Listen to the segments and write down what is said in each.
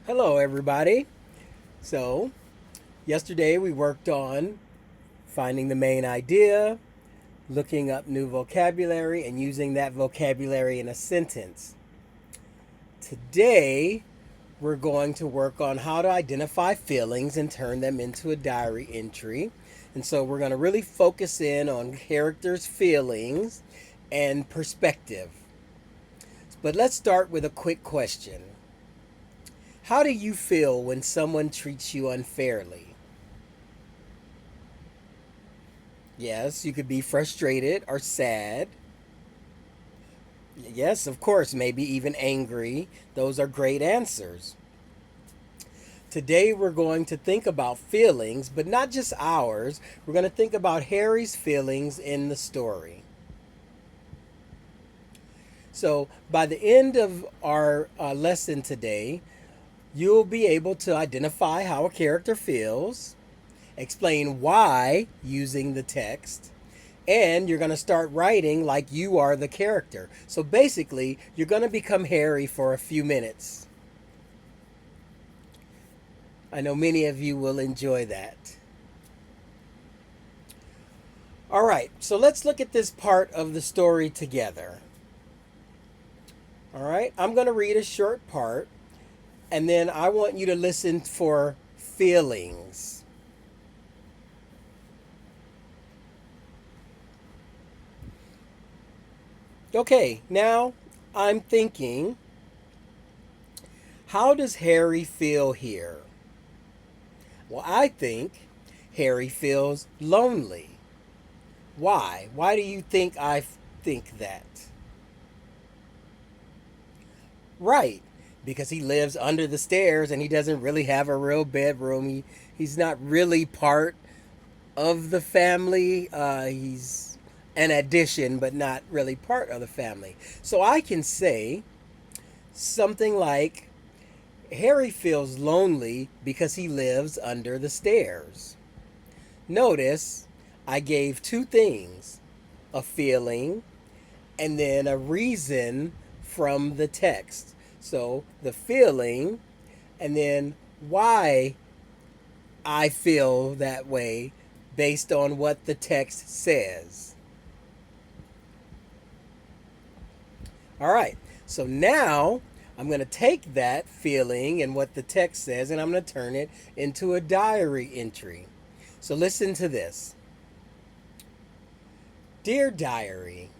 Hello, everybody. So, yesterday we worked on finding the main idea, looking up new vocabulary, and using that vocabulary in a sentence. Today, we're going to work on how to identify feelings and turn them into a diary entry. And so, we're going to really focus in on characters' feelings and perspective. But let's start with a quick question. How do you feel when someone treats you unfairly? Yes, you could be frustrated or sad. Yes, of course, maybe even angry. Those are great answers. Today we're going to think about feelings, but not just ours. We're going to think about Harry's feelings in the story. So, by the end of our lesson today, you'll be able to identify how a character feels, explain why using the text, and you're going to start writing like you are the character. So basically, you're going to become Harry for a few minutes. I know many of you will enjoy that. All right, so let's look at this part of the story together. All right, I'm going to read a short part, and then I want you to listen for feelings. Okay, now I'm thinking, how does Harry feel here? Well, I think Harry feels lonely. Why? Why do you think I think that? Right, because he lives under the stairs and he doesn't really have a real bedroom. He's not really part of the family. He's an addition, but not really part of the family. So I can say something like, Harry feels lonely because he lives under the stairs. Notice I gave two things, a feeling and then a reason from the text. So the feeling and then why I feel that way based on what the text says. All right, so now I'm going to take that feeling and what the text says and I'm going to turn it into a diary entry. So listen to this. Dear Diary,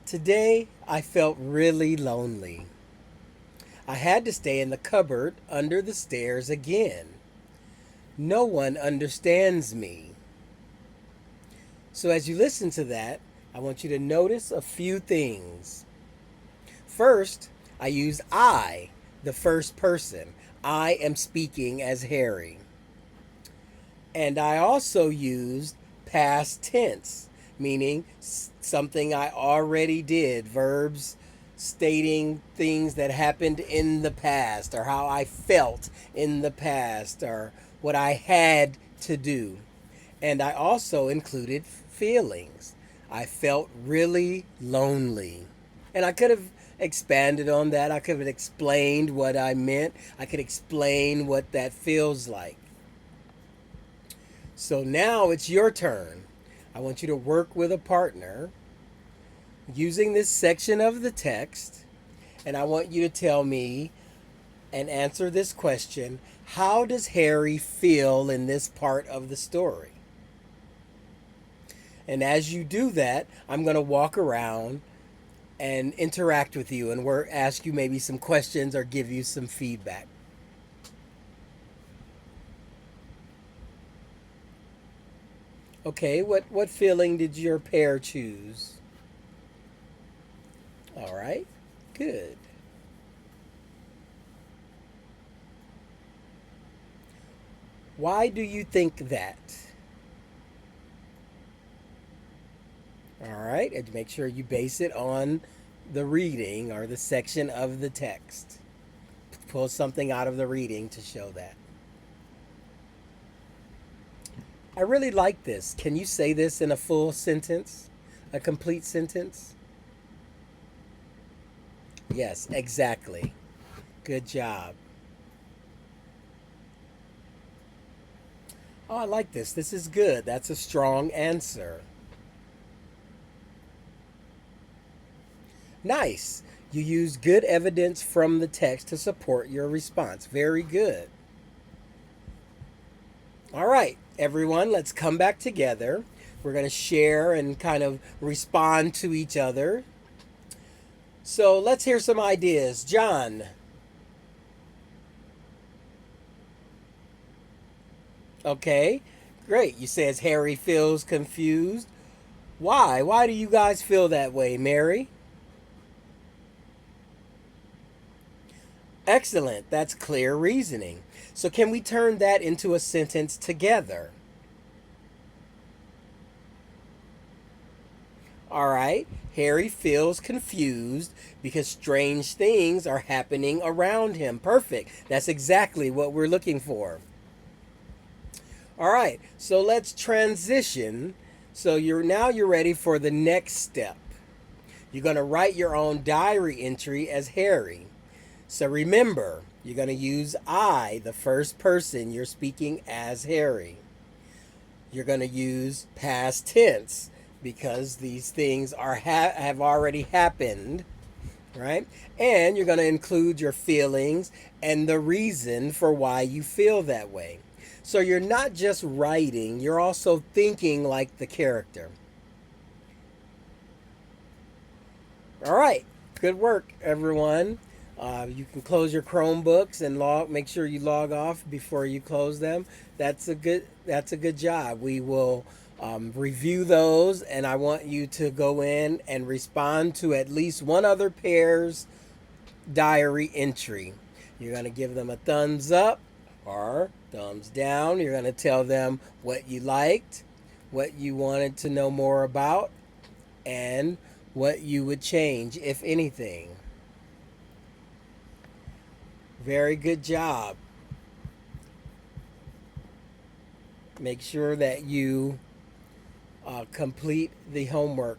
today I felt really lonely. I had to stay in the cupboard under the stairs again. No one understands me. So as you listen to that, I want you to notice a few things. First, I used I, the first person. I am speaking as Harry. And I also used past tense, meaning something I already did, verbs stating things that happened in the past or how I felt in the past or what I had to do. And I also included feelings. I felt really lonely. And I could have expanded on that. I could have explained what I meant. I could explain what that feels like. So now it's your turn. I want you to work with a partner using this section of the text, and I want you to tell me and answer this question. How does Harry feel in this part of the story? And as you do that, I'm going to walk around and interact with you and ask you maybe some questions or give you some feedback. Okay, what feeling did your pair choose? All right, good. Why do you think that? All right, and make sure you base it on the reading or the section of the text. Pull something out of the reading to show that. I really like this. Can you say this in a full sentence? A complete sentence? Yes, exactly. Good job. Oh, I like this. This is good. That's a strong answer. Nice. You use good evidence from the text to support your response. Very good. All right, everyone, let's come back together. We're going to share and kind of respond to each other. So let's hear some ideas. John. Okay, great. You says Harry feels confused. Why? Why do you guys feel that way, Mary? Excellent. That's clear reasoning. So can we turn that into a sentence together? All right. Harry feels confused because strange things are happening around him. Perfect. That's exactly what we're looking for. All right. So let's transition. So you're ready for the next step. You're going to write your own diary entry as Harry. So remember, you're going to use I, the first person. You're speaking as Harry. You're going to use past tense because these things have already happened, right? And you're going to include your feelings and the reason for why you feel that way. So you're not just writing, you're also thinking like the character. All right, good work, everyone. You can close your Chromebooks and make sure you log off before you close them. That's a good job. We will review those, and I want you to go in and respond to at least one other pair's diary entry. You're going to give them a thumbs up or thumbs down. You're going to tell them what you liked, what you wanted to know more about, and what you would change, if anything. Very good job. Make sure that you complete the homework